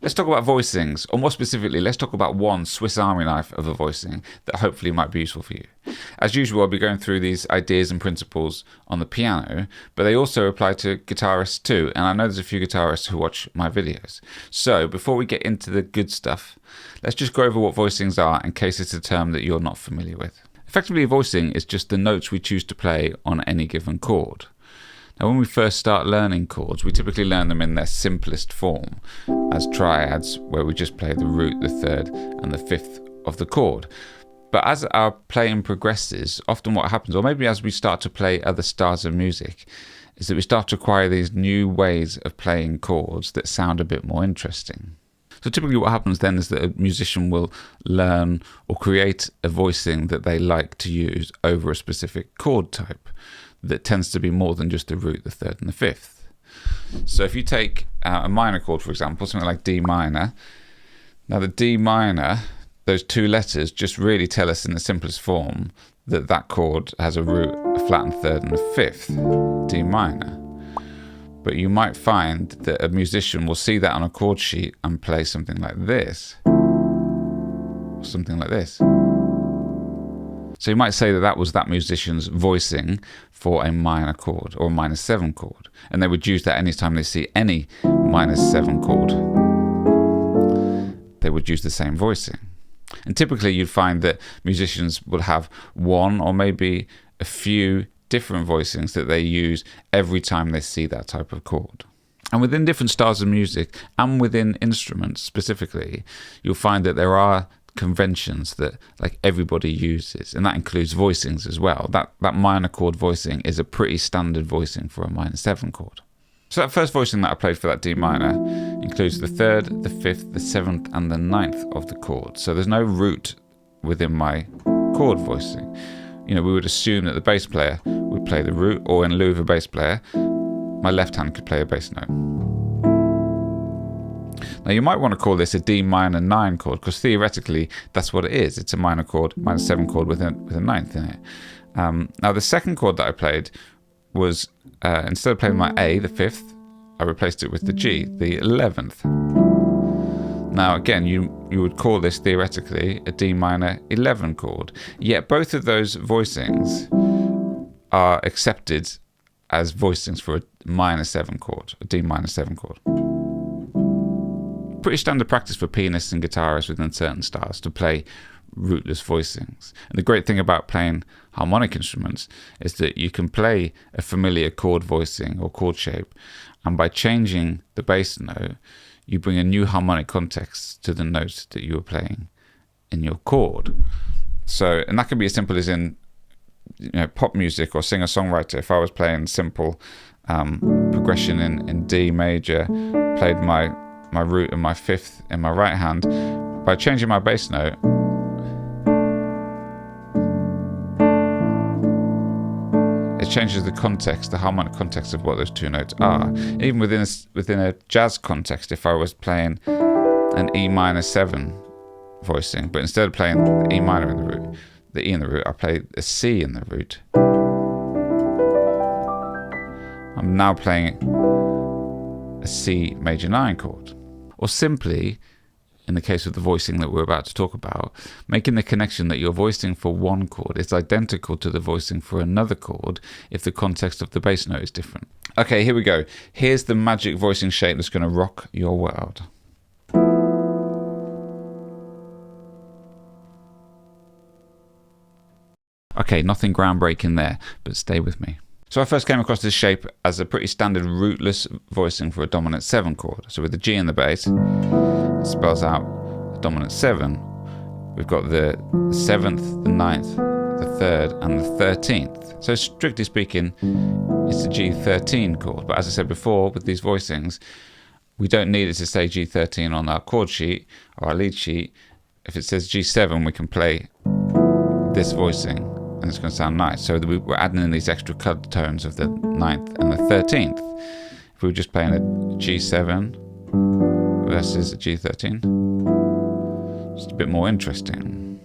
Let's talk about voicings, or more specifically, let's talk about one Swiss Army knife of a voicing that hopefully might be useful for you. As usual, I'll be going through these ideas and principles on the piano, but they also apply to guitarists too, and I know there's a few guitarists who watch my videos. So before we get into the good stuff, let's just go over what voicings are in case it's a term that you're not familiar with. Effectively, a voicing is just the notes we choose to play on any given chord. Now, when we first start learning chords, we typically learn them in their simplest form, as triads, where we just play the root, the third, and the fifth of the chord. But as our playing progresses, often what happens, or maybe as we start to play other styles of music, is that we start to acquire these new ways of playing chords that sound a bit more interesting. So typically what happens then is that a musician will learn or create a voicing that they like to use over a specific chord type that tends to be more than just the root, the third, and the fifth. So if you take a minor chord, for example, something like D minor, now the D minor, those two letters just really tell us in the simplest form that that chord has a root, a flattened third, and a fifth, D minor. But you might find that a musician will see that on a chord sheet and play something like this, or something like this. So you might say that that was that musician's voicing for a minor chord or a minor 7 chord. And they would use that anytime they see any minor 7 chord. They would use the same voicing. And typically you'd find that musicians will have one or maybe a few different voicings that they use every time they see that type of chord. And within different styles of music and within instruments specifically, you'll find that there are conventions that like everybody uses, and that includes voicings as well. That minor chord voicing is a pretty standard voicing for a minor 7 chord. So that first voicing that I played for that D minor includes the third, the fifth, the seventh, and the ninth of the chord. So there's no root within my chord voicing. You know, we would assume that the bass player would play the root, or in lieu of a bass player, my left hand could play a bass note. Now you might want to call this a D minor 9 chord, because theoretically that's what it is. It's a minor chord, minor 7 chord with a ninth in it. Now the second chord that I played was, instead of playing my A, the fifth, I replaced it with the G, the 11th. Now again, you would call this theoretically a D minor 11 chord, yet both of those voicings are accepted as voicings for a minor 7 chord, a D minor 7 chord. Pretty standard practice for pianists and guitarists within certain styles to play rootless voicings. And the great thing about playing harmonic instruments is that you can play a familiar chord voicing or chord shape, and by changing the bass note, you bring a new harmonic context to the notes that you were playing in your chord. So, and that can be as simple as in, you know, pop music or singer-songwriter. If I was playing simple progression in D major, played my root and my fifth in my right hand, by changing my bass note, it changes the context, the harmonic context of what those two notes are. Even within a jazz context, if I was playing an E minor 7 voicing, but instead of playing the E minor in the root, the E in the root, I play a C in the root. I'm now playing a C major 9 chord. Or simply, in the case of the voicing that we're about to talk about, making the connection that your voicing for one chord is identical to the voicing for another chord if the context of the bass note is different. Okay, here we go. Here's the magic voicing shape that's going to rock your world. Okay, nothing groundbreaking there, but stay with me. So I first came across this shape as a pretty standard rootless voicing for a dominant 7 chord. So with the G in the bass, it spells out a dominant 7. We've got the 7th, the 9th, the 3rd, and the 13th. So strictly speaking, it's a G13 chord. But as I said before, with these voicings, we don't need it to say G13 on our chord sheet or our lead sheet. If it says G7, we can play this voicing, and it's going to sound nice. So we're adding in these extra cut tones of the 9th and the 13th. If we were just playing a G7 versus a G13, just a bit more interesting.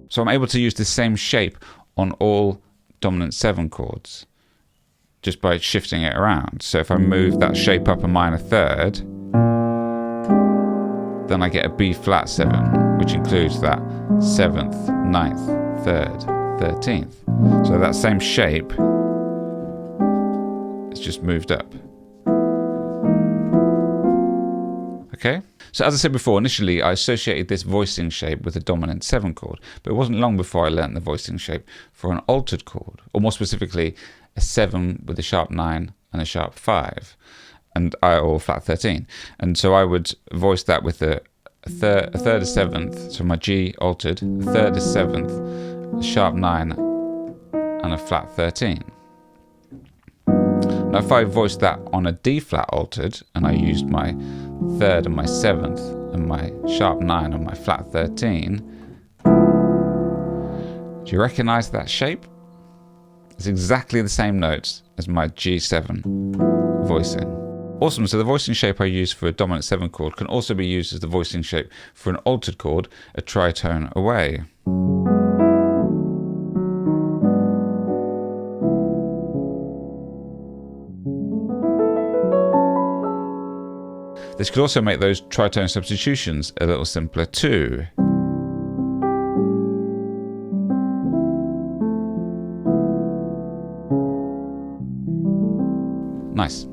So I'm able to use the same shape on all dominant 7 chords just by shifting it around. So if I move that shape up a minor third, then I get a B flat 7, which includes that 7th, 9th, 3rd, 13th. So that same shape is just moved up. Okay? So as I said before, initially I associated this voicing shape with a dominant 7 chord, but it wasn't long before I learnt the voicing shape for an altered chord, or more specifically, a 7 with a sharp 9 and a sharp 5, or flat 13. And so I would voice that with a third, a 7th, so my G altered, a third, a 7th, a sharp 9, and a flat 13. Now if I voiced that on a D flat altered, and I used my 3rd and my 7th, and my sharp 9 and my flat 13, do you recognise that shape? It's exactly the same notes as my G7 voicing. Awesome, so the voicing shape I use for a dominant 7 chord can also be used as the voicing shape for an altered chord, a tritone away. This could also make those tritone substitutions a little simpler too. Nice.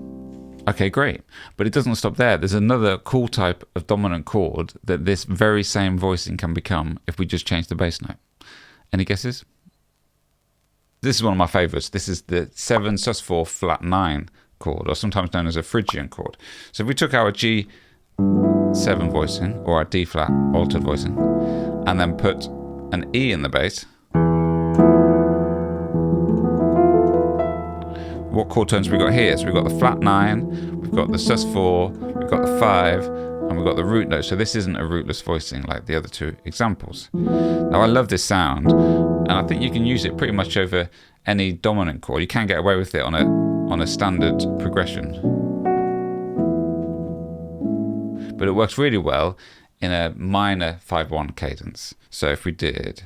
Okay, great. But it doesn't stop there. There's another cool type of dominant chord that this very same voicing can become if we just change the bass note. Any guesses? This is one of my favourites. This is the 7 sus4 flat 9 chord, or sometimes known as a Phrygian chord. So if we took our G7 voicing, or our D flat altered voicing, and then put an E in the bass, what chord tones have we got here? So we've got the flat 9, we've got the sus4, we've got the 5, and we've got the root note. So this isn't a rootless voicing like the other two examples. Now I love this sound, and I think you can use it pretty much over any dominant chord. You can get away with it on a standard progression. But it works really well in a minor 5/1 cadence. So if we did...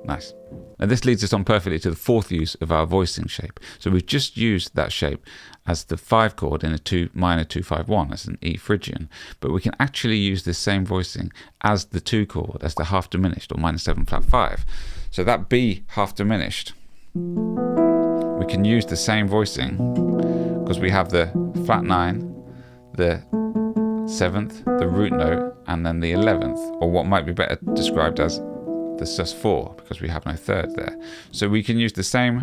Nice. Now this leads us on perfectly to the fourth use of our voicing shape. So we've just used that shape as the 5 chord in a minor 2-5-1 as an E Phrygian, but we can actually use this same voicing as the 2 chord, as the half diminished, or minor 7 flat 5. So that B half diminished, we can use the same voicing because we have the flat 9, the 7th, the root note, and then the 11th, or what might be better described as the sus4, because we have no third there. So we can use that same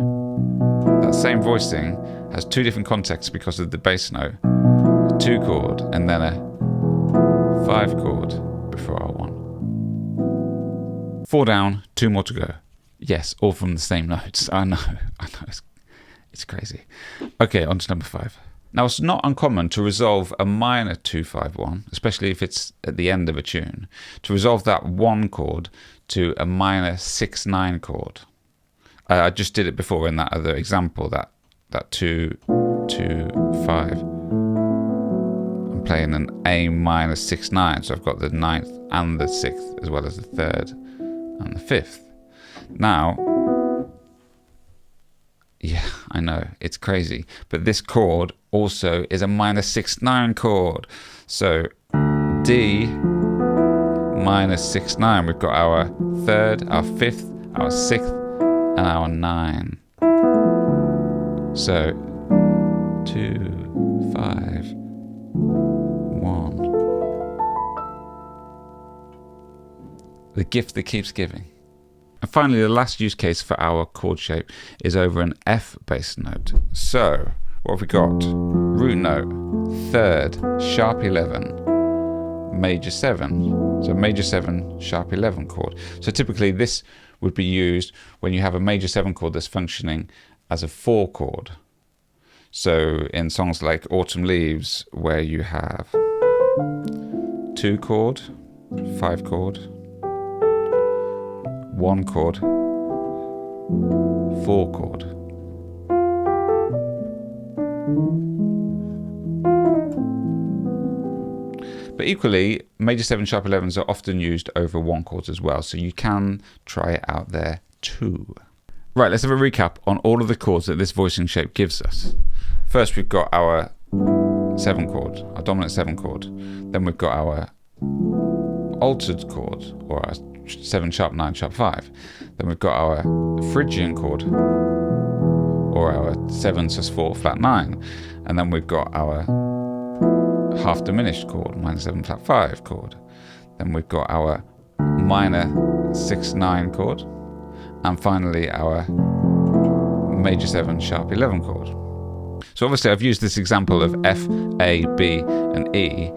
voicing has 2 different contexts because of the bass note, a 2 chord, and then a 5 chord before our 1. 4 down, 2 more to go. Yes, all from the same notes. I know, it's crazy. Okay, on to number 5. Now, it's not uncommon to resolve a minor 2-5-1, especially if it's at the end of a tune, to resolve that 1 chord to a minor 6-9 chord. I just did it before in that other example, that 2-2-5. I'm playing an A minor 6-9, so I've got the 9th and the 6th, as well as the 3rd and the 5th. Now, yeah, I know, it's crazy, but this chord also is a minor 6-9 chord. So D minor 6-9, we've got our 3rd, our 5th, our 6th, and our 9. So 2, 5, 1. The gift that keeps giving. And finally, the last use case for our chord shape is over an F bass note. So what have we got? Root note, 3rd, sharp 11, major 7. So major 7, sharp 11 chord. So typically this would be used when you have a major 7 chord that's functioning as a 4 chord. So in songs like Autumn Leaves, where you have 2 chord, 5 chord, 1 chord, 4 chord. But equally, major 7 sharp 11s are often used over 1 chords as well, so you can try it out there too. Right, let's have a recap on all of the chords that this voicing shape gives us. First, we've got our 7 chord, our dominant 7 chord. Then we've got our altered chord, or our 7 sharp 9 sharp 5. Then we've got our Phrygian chord, or our 7 sus4 flat 9. And then we've got our half-diminished chord, minor 7 flat 5 chord. Then we've got our minor 6-9 chord. And finally our major 7 sharp 11 chord. So obviously I've used this example of F, A, B and E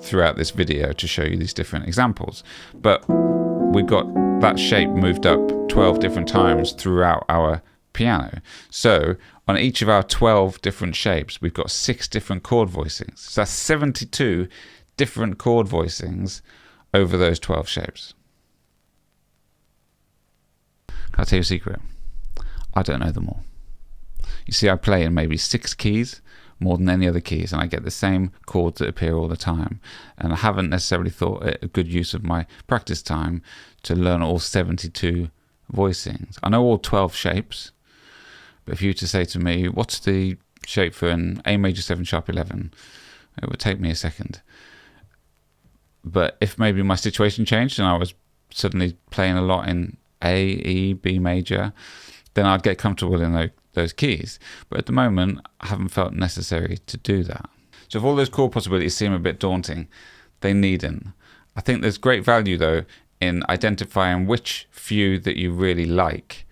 throughout this video to show you these different examples. But we've got that shape moved up 12 different times throughout our piano. So on each of our 12 different shapes, we've got 6 different chord voicings. So that's 72 different chord voicings over those 12 shapes. I'll tell you a secret. I don't know them all. You see, I play in maybe 6 keys, more than any other keys, and I get the same chords that appear all the time. And I haven't necessarily thought it a good use of my practice time to learn all 72 voicings. I know all 12 shapes, but if you were to say to me, what's the shape for an A major 7 sharp 11? It would take me a second. But if maybe my situation changed and I was suddenly playing a lot in A, E, B major, then I'd get comfortable in those keys. But at the moment, I haven't felt necessary to do that. So if all those chord possibilities seem a bit daunting, they needn't. I think there's great value, though, in identifying which few that you really like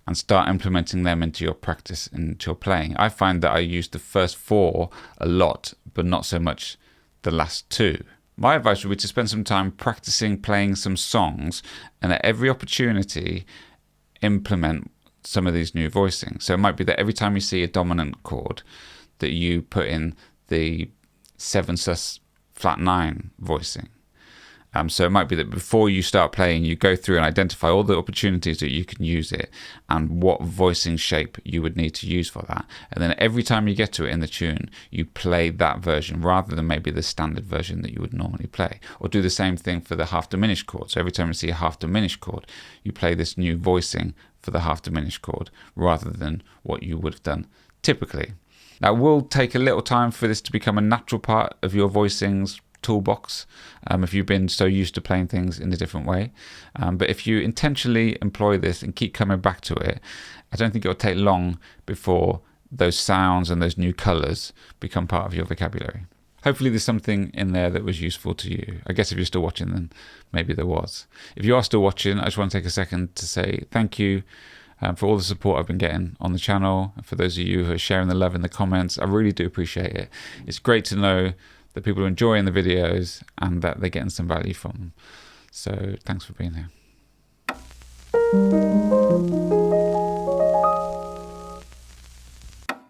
and start implementing them into your practice, into your playing. I find that I use the first 4 a lot, but not so much the last 2. My advice would be to spend some time practicing playing some songs, and at every opportunity implement some of these new voicings. So it might be that every time you see a dominant chord that you put in the 7 sus flat 9 voicing. So it might be that before you start playing, you go through and identify all the opportunities that you can use it and what voicing shape you would need to use for that. And then every time you get to it in the tune, you play that version rather than maybe the standard version that you would normally play. Or do the same thing for the half-diminished chord. So every time you see a half-diminished chord, you play this new voicing for the half-diminished chord rather than what you would have done typically. Now, it will take a little time for this to become a natural part of your voicings toolbox if you've been so used to playing things in a different way, but if you intentionally employ this and keep coming back to it, I don't think it'll take long before those sounds and those new colors become part of your vocabulary. Hopefully there's something in there that was useful to you. I guess if you're still watching, then maybe there was. If you are still watching, I just want to take a second to say thank you for all the support I've been getting on the channel, and for those of you who are sharing the love in the comments. I really do appreciate it. It's great to know that people are enjoying the videos and that they're getting some value from them. So thanks for being here.